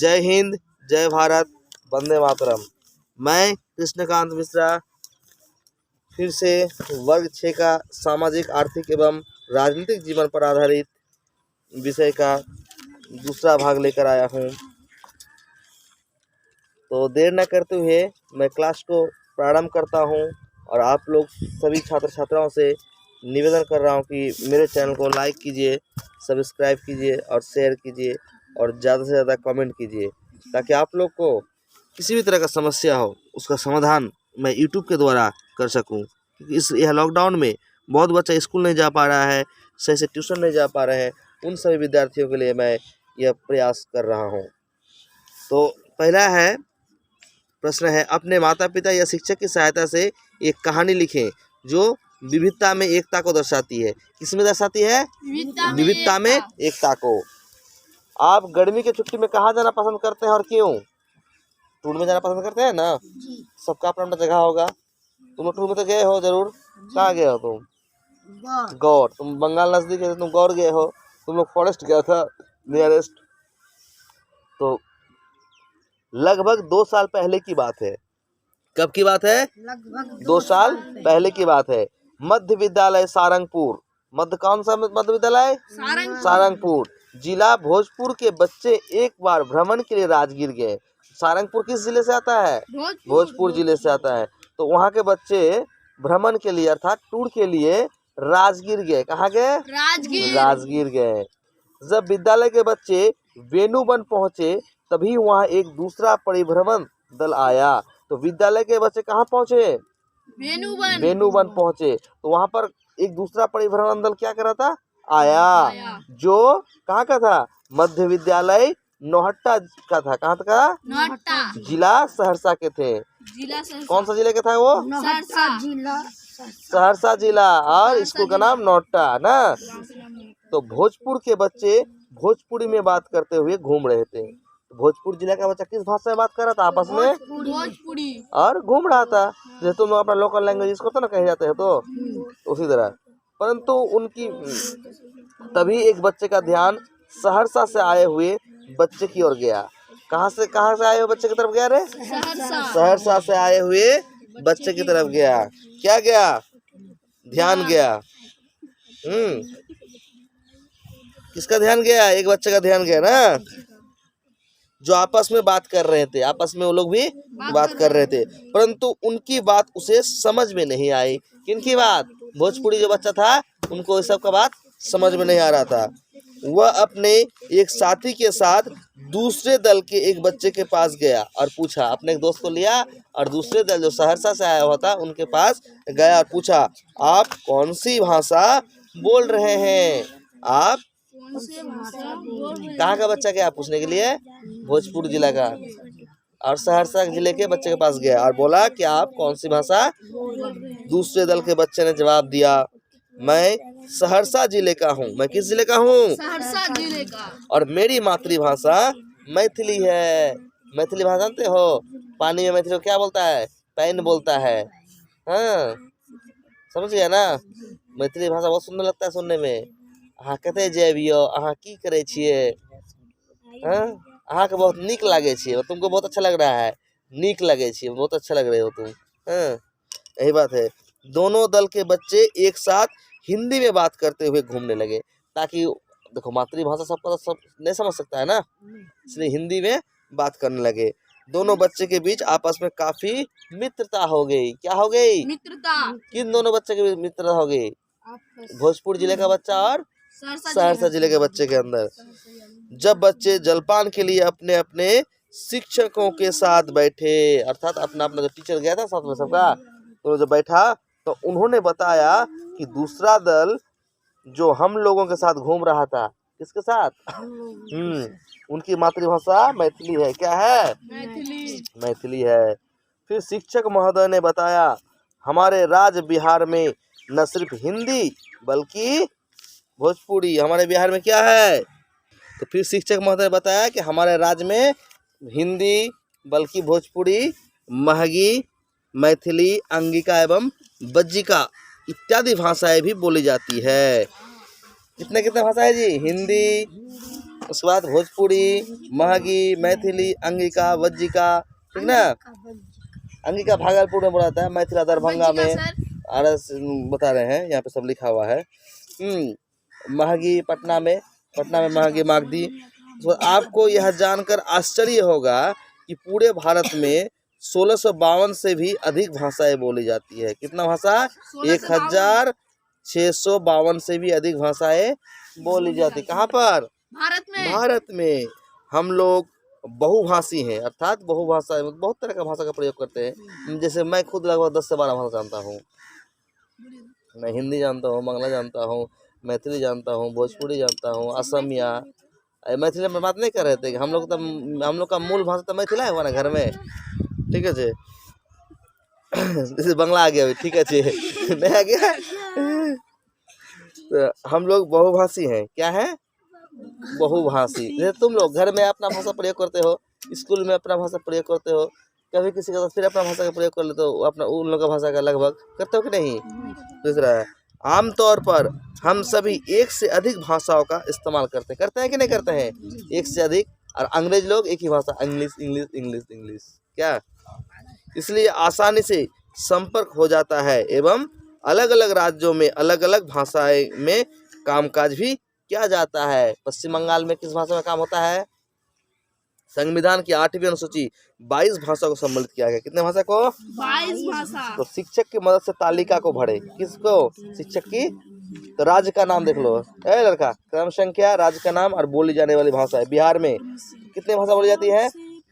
जय हिंद, जय भारत, वंदे मातरम। मैं कृष्णकांत मिश्रा फिर से वर्ग 6 का सामाजिक, आर्थिक एवं राजनीतिक जीवन पर आधारित विषय का दूसरा भाग लेकर आया हूँ। तो देर न करते हुए मैं क्लास को प्रारंभ करता हूँ और आप लोग सभी छात्र छात्राओं से निवेदन कर रहा हूँ कि मेरे चैनल को लाइक कीजिए, सब्सक्राइब कीजिए और शेयर कीजिए और ज़्यादा से ज़्यादा कमेंट कीजिए, ताकि आप लोग को किसी भी तरह का समस्या हो उसका समाधान मैं यूट्यूब के द्वारा कर सकूं। क्योंकि यह लॉकडाउन में बहुत बच्चा स्कूल नहीं जा पा रहा है, सही से ट्यूशन नहीं जा पा रहे हैं, उन सभी विद्यार्थियों के लिए मैं यह प्रयास कर रहा हूं। तो पहला प्रश्न है, अपने माता पिता या शिक्षक की सहायता से एक कहानी लिखें जो विविधता में एकता को दर्शाती है। किसमें दर्शाती है? विविधता में एकता को। आप गर्मी की छुट्टी में कहाँ जाना पसंद करते हैं और क्यों? टूर में जाना पसंद करते हैं ना? सबका अपना अपना जगह होगा। तुम लोग टूर में तो गए हो जरूर। कहाँ गए हो तुम? गौर। तुम बंगाल नजदीक है, तुम गौर गए हो। तुम लोग फॉरेस्ट गया था नियरेस्ट। तो लगभग 2 साल पहले की बात है। कब की बात है? लगभग 2 साल पहले की बात है। मध्य विद्यालय सारंगपुर। मध्य कौन सा मध्य विद्यालय? सारंगपुर। जिला भोजपुर के बच्चे एक बार भ्रमण के लिए राजगीर गए। सारंगपुर किस जिले से आता है? भोजपुर जिले से आता है। तो वहाँ के बच्चे भ्रमण के लिए अर्थात टूर के लिए राजगीर गए। कहाँ गए? राजगीर गए। जब विद्यालय के बच्चे वेणुवन पहुँचे तभी वहाँ एक दूसरा परिभ्रमण दल आया। तो विद्यालय के बच्चे कहाँ पहुँचे? वेणुवन पहुँचे। तो वहाँ पर एक दूसरा परिभ्रमण दल क्या कर रहा था? आया। जो कहाँ का था? मध्य विद्यालय नौहट्टा का था। कहाँ का? नौहट्टा। जिला सहरसा के थे। कौन सा जिले का था वो? सहरसा जिला। और स्कूल का नाम नौहट्टा ना। तो भोजपुर के बच्चे भोजपुरी में बात करते हुए घूम रहे थे। भोजपुर जिला का बच्चा किस भाषा में बात कर रहा था आपस में? भोजपुरी। और घूम रहा था। जैसे तुम लोग अपना लोकल लैंग्वेज इसको तो ना कहे जाते हैं, तो उसी तरह। परंतु उनकी तभी एक बच्चे का ध्यान सहरसा से आए हुए बच्चे की ओर गया। कहाँ से आए हुए बच्चे की तरफ गया रे? सहरसा से आए हुए बच्चे की तरफ गया। क्या गया? ध्यान गया। किसका ध्यान गया? एक बच्चे का ध्यान गया ना, जो आपस में बात कर रहे थे। आपस में वो लोग भी बात कर रहे थे, परंतु उनकी बात उसे समझ में नहीं आई। किनकी बात? भोजपुरी जो बच्चा था उनको इस सब का बात समझ में नहीं आ रहा था। वह अपने एक साथी के साथ दूसरे दल के एक बच्चे के पास गया और पूछा। अपने एक दोस्त को लिया और दूसरे दल जो सहरसा से आया हुआ था उनके पास गया और पूछा, आप कौन सी भाषा बोल रहे हैं? आप कहाँ का बच्चा गया पूछने के लिए? भोजपुर जिला का। और सहरसा जिले के बच्चे के पास गया और बोला कि आप कौन सी भाषा? दूसरे दल के बच्चे ने जवाब दिया, मैं सहरसा जिले का हूँ। मैं किस जिले का हूँ? सहरसा जिले का। और मेरी मातृभाषा मैथिली है। मैथिली भाषा जानते हो? पानी में मैथिली क्या बोलता है? पैन बोलता है। हाँ, समझ गया ना? मैथिली भाषा बहुत सुंदर लगता है सुनने में। अहाँ कते जेबियो, अहाँ की करे छिए? अहाँ के बहुत नीक लागे छिए। तुमको बहुत अच्छा लग रहा है। नीक लगे छिए, बहुत अच्छा लग रहे हो तुम। यही बात है। दोनों दल के बच्चे एक साथ हिंदी में बात करते हुए घूमने लगे, ताकि देखो मातृभाषा सबका सब नहीं समझ सकता है ना, इसलिए हिंदी में बात करने लगे। दोनों बच्चे के बीच आपस में काफी मित्रता हो गई। क्या हो गई? मित्रता। किन दोनों बच्चे के बीच मित्रता हो गई? भोजपुर जिले का बच्चा और सहरसा जिले के बच्चे के अंदर। जब बच्चे जलपान के लिए अपने अपने शिक्षकों के साथ बैठे, अर्थात अपना अपना जो टीचर गया था साथ में सबका, तो जब बैठा तो उन्होंने बताया कि दूसरा दल जो हम लोगों के साथ घूम रहा था, किसके साथ? उनकी मातृभाषा मैथिली है। क्या है? मैथिली है। फिर शिक्षक महोदय ने बताया, हमारे राज्य बिहार में न सिर्फ हिंदी बल्कि भोजपुरी। हमारे बिहार में क्या है? तो फिर शिक्षक महोदय ने बताया कि हमारे राज्य में हिंदी बल्कि भोजपुरी, महगी, मैथिली, अंगिका एवं बज्जिका इत्यादि भाषाएं भी बोली जाती है। कितने भाषा है जी? हिंदी, उसके बाद भोजपुरी, महगी, मैथिली, अंगिका, वज्जिका, ठीक ना। अंगिका भागलपुर में बोला जाता है, मैथिला दरभंगा में, बता रहे हैं यहाँ पे सब लिखा हुआ है। महगी पटना में महगी मागधी। तो आपको यह जानकर आश्चर्य होगा कि पूरे भारत में 1652 से भी अधिक भाषाएं बोली जाती है। कितना भाषा? 1652 से भी अधिक भाषाएं बोली जाती। कहाँ पर? भारत में। हम लोग बहुभाषी हैं, अर्थात बहुभाषा, बहुत तरह का भाषा का प्रयोग करते हैं। जैसे मैं खुद लगभग 10 से 12 भाषा जानता हूँ। मैं हिंदी जानता हूँ, बांग्ला जानता हूँ, मैथिली जानता हूँ, भोजपुरी जानता हूँ, असमिया। मैथिली में बात नहीं कर रहे थे, हम लोग का मूल भाषा तो मैथिला है ना घर में, ठीक है जी। जैसे बांग्ला आ गया अभी, ठीक है जी, नहीं आ गया। तो हम लोग बहुभाषी हैं। क्या है? बहुभाषी। जैसे तुम लोग घर में अपना भाषा प्रयोग करते हो, स्कूल में अपना भाषा प्रयोग करते हो, कभी किसी का फिर अपना भाषा का प्रयोग कर लेते हो, अपना उन लोगों का भाषा का लगभग करते हो कि नहीं। दूसरा है, आमतौर पर हम सभी एक से अधिक भाषाओं का इस्तेमाल करते हैं कि नहीं करते हैं? एक से अधिक। और अंग्रेज लोग एक ही भाषा, इंग्लिश इंग्लिश इंग्लिश इंग्लिश, क्या? इसलिए आसानी से संपर्क हो जाता है एवं अलग अलग राज्यों में अलग अलग भाषाएं में कामकाज भी किया जाता है। पश्चिम बंगाल में किस भाषा में काम होता है? संविधान की 8वीं अनुसूची 22 भाषा को सम्मिलित किया गया। कितने भाषा को? 22 भाषा। तो शिक्षक की मदद से तालिका को भरे। किसको? शिक्षक की। तो राज्य का नाम देख लो, ए लड़का, क्रम संख्या, राज्य का नाम और बोली जाने वाली भाषा है। बिहार में कितने भाषा बोली जाती है?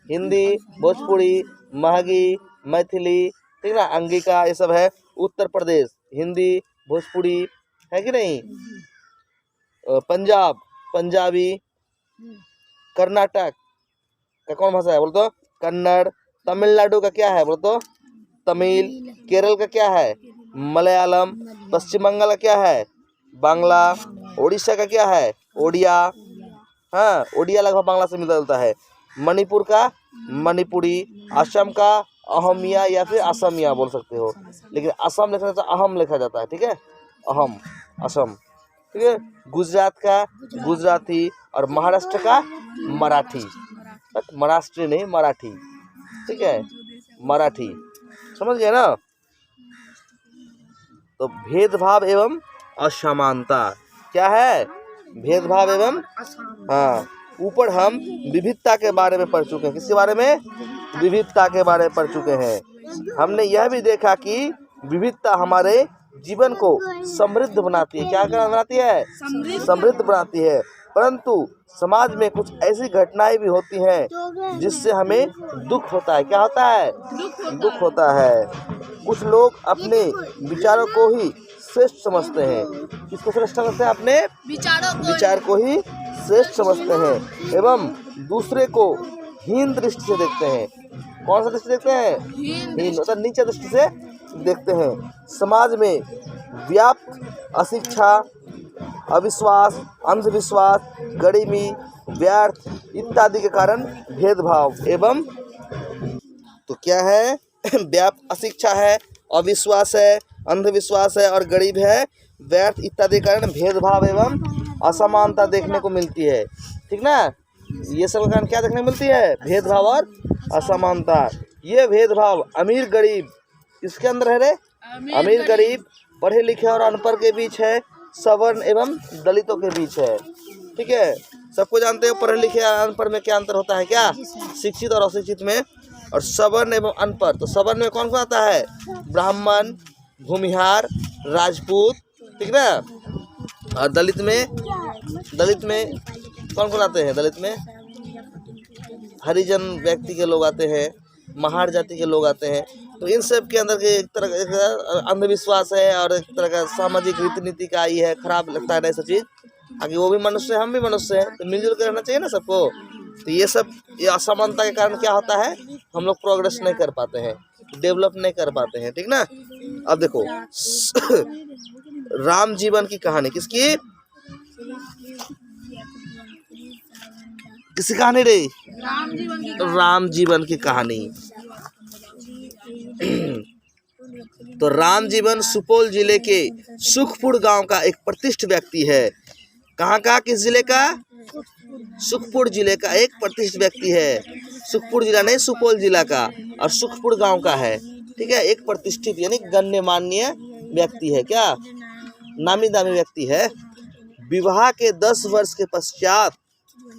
हिंदी, भोजपुरी, महगी, मैथिली, ठीक ना, अंगिका, ये सब है। उत्तर प्रदेश हिंदी, भोजपुरी, है कि नहीं। पंजाब पंजाबी, कर्नाटक का कौन भाषा है बोल तो? कन्नड़। तमिलनाडु का क्या है बोल तो? तमिल। केरल का क्या है? मलयालम। पश्चिम बंगाल का क्या है? बांग्ला। उड़ीसा का क्या है? ओडिया। हाँ, ओडिया लगभग बांग्ला से मिलता जुलता है। मणिपुर का मणिपुरी। असम का अहमिया या फिर असमिया बोल सकते हो, लेकिन असम लिखा जाता है, अहम लिखा जाता है, ठीक है, अहम, असम, ठीक है। गुजरात का गुजराती और महाराष्ट्र का मराठी, महाराष्ट्र नहीं मराठी, ठीक है, मराठी, समझ गए ना। तो भेदभाव एवं असमानता क्या है? भेदभाव एवं, हाँ, ऊपर हम विविधता के बारे में पढ़ चुके हैं। किसके बारे में? विविधता के बारे में पढ़ चुके हैं। हमने यह भी देखा कि विविधता हमारे जीवन को समृद्ध बनाती है। क्या बनाती है? समृद्ध बनाती है। परंतु समाज में कुछ ऐसी घटनाएं भी होती हैं जिससे हमें दुख होता है। क्या होता है? दुख होता है। कुछ लोग अपने विचारों को ही श्रेष्ठ समझते हैं। किसको श्रेष्ठ समझते हैं? अपने विचार को ही श्रेष्ठ समझते हैं एवं दूसरे को हीन दृष्टि से देखते हैं। कौन सा दृष्टि देखते हैं? हीन, मतलब नीचे दृष्टि से देखते हैं। समाज में व्याप्त अशिक्षा, अविश्वास, अंधविश्वास, गरीबी, व्यर्थ इत्यादि के कारण भेदभाव एवं, तो क्या है? व्याप्त अशिक्षा है, अविश्वास है, अंधविश्वास है और गरीब है, व्यर्थ इत्यादि के कारण भेदभाव एवं असमानता देखने को मिलती है, ठीक ना। ये सब कारण क्या देखने को मिलती है? भेदभाव और असमानता। ये भेदभाव अमीर गरीब किसके अंदर है रे? अमीर गरीब, पढ़े लिखे और अनपढ़ के बीच है, सवर्ण एवं दलितों के बीच है, ठीक है। सबको जानते हो पढ़े लिखे और अनपढ़ में क्या अंतर होता है? क्या? शिक्षित और अशिक्षित में। और सवर्ण एवं अनपढ़, तो सवर्ण में कौन कौन आता है? ब्राह्मण, भूमिहार, राजपूत, ठीक ना। और दलित में कौन कौन आते हैं? दलित में हरिजन व्यक्ति के लोग आते हैं, महार जाति के लोग आते हैं। तो इन सब के अंदर के एक तरह का अंधविश्वास है और एक तरह का सामाजिक रीति नीति का आई है, खराब लगता है ऐसा चीज़। आगे वो भी मनुष्य है, हम भी मनुष्य हैं, तो मिलजुल कर रहना चाहिए ना सबको। तो ये सब ये असमानता के कारण क्या होता है? हम लोग प्रोग्रेस नहीं कर पाते हैं, डेवलप नहीं कर पाते हैं, ठीक ना। अब देखो राम जीवन की कहानी किसकी? किसकी कहानी रे? राम जीवन की कहानी। तो राम जीवन सुपौल जिले के सुखपुर गांव का एक प्रतिष्ठित व्यक्ति है। कहाँ का? किस जिले का? सुखपुर जिले का एक प्रतिष्ठित व्यक्ति है। सुखपुर जिला नहीं, सुपौल जिला का, और सुखपुर गांव का है। ठीक है, एक प्रतिष्ठित यानी गण्यमान्य व्यक्ति है। क्या? नामी दामी व्यक्ति है। विवाह के 10 वर्ष के पश्चात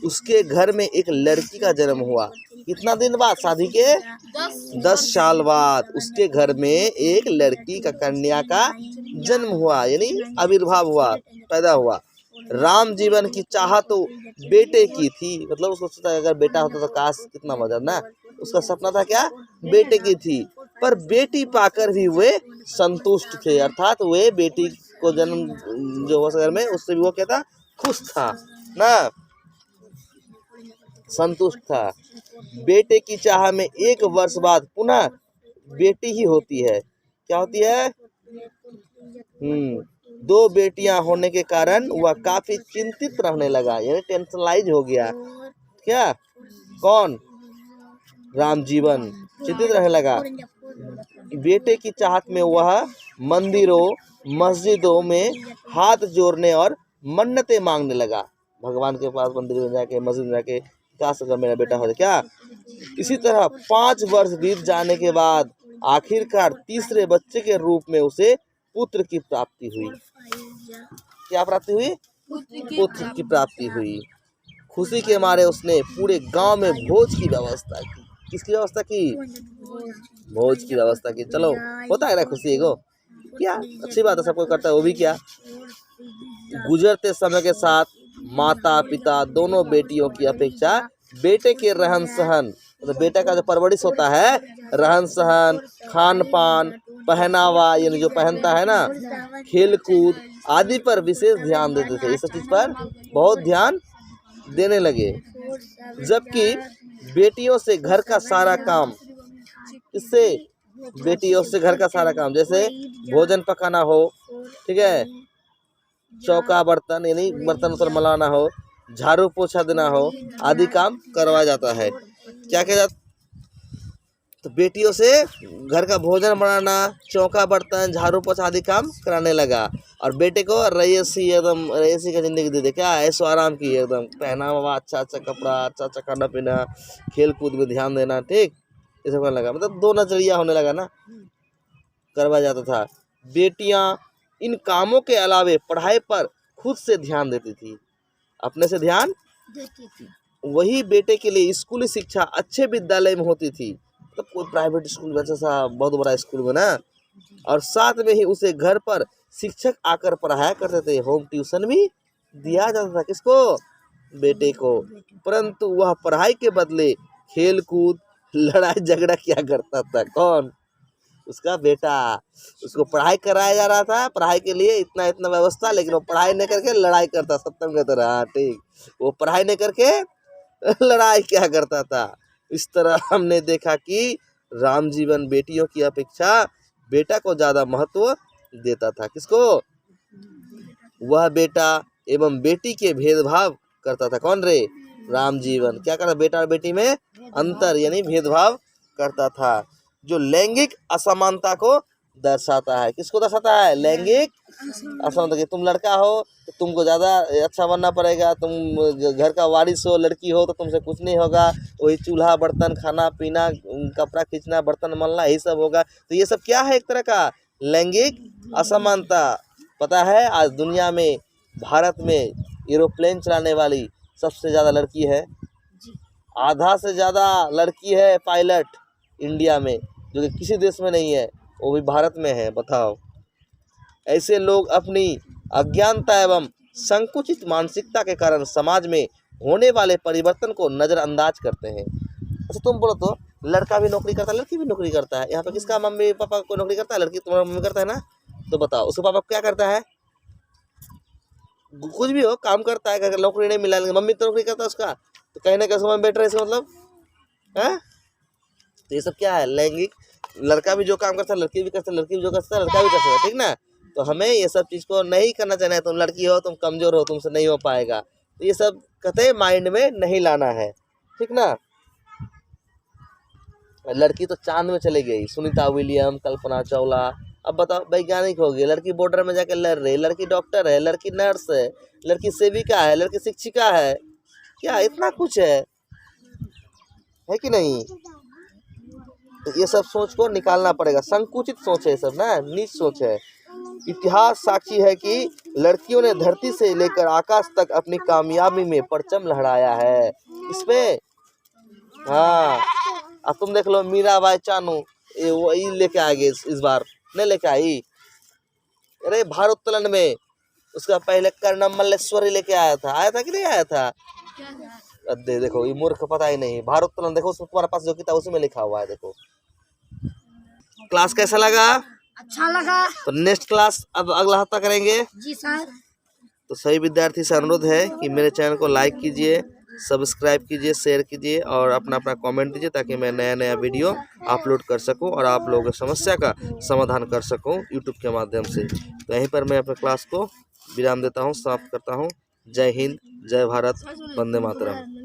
उसके घर में एक लड़की का जन्म हुआ। कितना दिन बाद? शादी के 10 साल बाद उसके घर में एक लड़की का, कन्या का जन्म हुआ, यानी आविर्भाव हुआ, पैदा हुआ। राम जीवन की चाहत तो बेटे की थी, मतलब उसको सोचा अगर बेटा होता तो काश कितना मजा ना। उसका सपना था क्या? बेटे की थी। पर बेटी पाकर भी वे संतुष्ट थे, अर्थात वे बेटी को जन्म जो हुआ घर में, उससे भी वो क्या था? खुश था ना, संतुष्ट था। बेटे की चाह में 1 वर्ष बाद पुनः बेटी ही होती है। क्या होती है? 2 बेटियां होने के कारण वह काफी चिंतित रहने लगा, यानी टेंशनलाइज हो गया। क्या? कौन? राम जीवन चिंतित रहने लगा। बेटे की चाहत में वह मंदिरों, मस्जिदों में हाथ जोड़ने और मन्नतें मांगने लगा। भगवान के पास मंदिर में जाके, मस्जिद में जाके, काश अगर मेरा बेटा हो जाए। क्या? इसी तरह 5 वर्ष बीत जाने के बाद आखिरकार तीसरे बच्चे के रूप में उसे पुत्र की प्राप्ति हुई। क्या प्राप्ति हुई? पुत्र की प्राप्ति हुई। खुशी के मारे उसने पूरे गांव में भोज की व्यवस्था की। किसकी व्यवस्था की? भोज की व्यवस्था की। चलो, होता है ना खुशी को, क्या अच्छी बात है, सब कोई करता है, वो भी क्या। गुजरते समय के साथ माता पिता दोनों बेटियों की अपेक्षा बेटे के रहन सहन, मतलब बेटा का जो परवरिश होता है, रहन सहन, खान पान, पहनावा, यानी जो पहनता है ना, खेल कूद आदि पर विशेष ध्यान देते थे। इस चीज पर बहुत ध्यान देने लगे। जबकि बेटियों से घर का सारा काम, इससे बेटियों से घर का सारा काम, जैसे भोजन पकाना हो, ठीक है, चौका बर्तन यानी बर्तन उतर मलाना हो, झाड़ू पोछा देना हो, आदि काम करवाया जाता है। क्या किया जाता? तो बेटियों से घर का भोजन बनाना, चौका बर्तन, झाड़ू पोछा आदि काम कराने लगा। और बेटे को रईसी, एकदम रईसी का जिंदगी दे दे। क्या? ऐसो आराम की, एकदम पहनावा, अच्छा अच्छा कपड़ा, अच्छा अच्छा खाना पीना, खेल कूद में ध्यान देना, ठीक, ये सब करने लगा। मतलब 2 नजरिया होने लगा ना, करवाया जाता था। बेटियां इन कामों के अलावे पढ़ाई पर खुद से ध्यान देती थी, अपने से ध्यान देती थी। वही बेटे के लिए स्कूली शिक्षा अच्छे विद्यालय में होती थी, मतलब कोई प्राइवेट स्कूल में, जैसा बहुत बड़ा स्कूल में ना, और साथ में ही उसे घर पर शिक्षक आकर पढ़ाया करते थे। होम ट्यूशन भी दिया जाता था। किसको? बेटे को। परंतु वह पढ़ाई के बदले खेल कूद, लड़ाई झगड़ा क्या करता था। कौन? उसका बेटा। उसको पढ़ाई कराया जा रहा था, पढ़ाई के लिए इतना इतना व्यवस्था, लेकिन वो पढ़ाई नहीं करके लड़ाई करता, सत्यम की तरह। हाँ ठीक, वो पढ़ाई नहीं करके लड़ाई क्या करता था। इस तरह हमने देखा कि राम जीवन बेटियों की अपेक्षा बेटा को ज्यादा महत्व देता था। किसको? वह बेटा एवं बेटी के भेदभाव करता था। कौन रे? राम जीवन। क्या करता? बेटा और बेटी में अंतर यानी भेदभाव करता था, जो लैंगिक असमानता को दर्शाता है। किसको दर्शाता है? लैंगिक असमानता। कि तुम लड़का हो तो तुमको ज़्यादा अच्छा बनना पड़ेगा, तुम घर का वारिस हो, लड़की हो तो तुमसे कुछ नहीं होगा, वही चूल्हा बर्तन, खाना पीना, कपड़ा खींचना, बर्तन मलना, यही सब होगा। तो ये सब क्या है? एक तरह का लैंगिक असमानता। पता है आज दुनिया में, भारत में एरोप्लेन चलाने वाली सबसे ज़्यादा लड़की है। आधा से ज़्यादा लड़की है पायलट इंडिया में, जो कि किसी देश में नहीं है, वो भी भारत में है। बताओ, ऐसे लोग अपनी अज्ञानता एवं संकुचित मानसिकता के कारण समाज में होने वाले परिवर्तन को नज़रअंदाज करते हैं। अच्छा तुम बोलो तो, लड़का भी नौकरी करता है, लड़की भी नौकरी करता है। यहाँ पे किसका मम्मी पापा को नौकरी करता है? लड़की तुम्हारा मम्मी करता है ना। तो बताओ उसके पापा क्या करता है? कुछ भी हो, काम करता है। अगर नौकरी नहीं मिला, मम्मी तो नौकरी करता है उसका, तो कहीं ना कहीं उसका बेटर है, इसका मतलब है। तो ये सब क्या है? लैंगिक। लड़का भी जो काम करता है लड़की भी करता है, लड़की भी जो करता है लड़का भी करता है, ठीक ना। तो हमें ये सब चीज़ को नहीं करना चाहिए। तुम लड़की हो, तुम कमज़ोर हो, तुमसे नहीं हो पाएगा, तो ये सब कहते माइंड में नहीं लाना है, ठीक ना। लड़की तो चांद में चली गई, सुनीता विलियम, कल्पना चावला। अब बताओ, वैज्ञानिक हो गई, लड़की बॉर्डर में जाके लड़ रही, लड़की डॉक्टर है, लड़की नर्स है, लड़की सेविका है, लड़की शिक्षिका है, क्या इतना कुछ है कि नहीं? तो ये सब सोच को निकालना पड़ेगा। संकुचित सोच है सब ना, नीच सोच है। इतिहास साक्षी है कि लड़कियों ने धरती से लेकर आकाश तक अपनी कामयाबी में परचम लहराया है। इसमें हाँ, अब तुम देख लो मीराबाई चानू, ये वही लेके आ गए इस बार, नहीं लेके आई। अरे भारोत्तोलन में उसका पहले कर्णम मल्लेश्वरी लेके आया था कि नहीं आया था? देखो ये मूर्ख पता ही नहीं। भारोत्तोलन देखो, उसमें तुम्हारे पास जो किताब उसमें लिखा हुआ है, देखो। क्लास कैसा लगा? अच्छा लगा। तो नेक्स्ट क्लास अब अगला हफ्ता करेंगे। जी सर। तो सभी विद्यार्थी से अनुरोध है कि मेरे चैनल को लाइक कीजिए, सब्सक्राइब कीजिए, शेयर कीजिए और अपना अपना कमेंट दीजिए, ताकि मैं नया नया वीडियो अपलोड कर सकूं और आप लोगों की समस्या का समाधान कर सकूं यूट्यूब के माध्यम से। तो यहीं पर मैं अपने क्लास को विराम देता हूं, समाप्त करता हूं। जय हिंद, जय भारत, वंदे मातरम।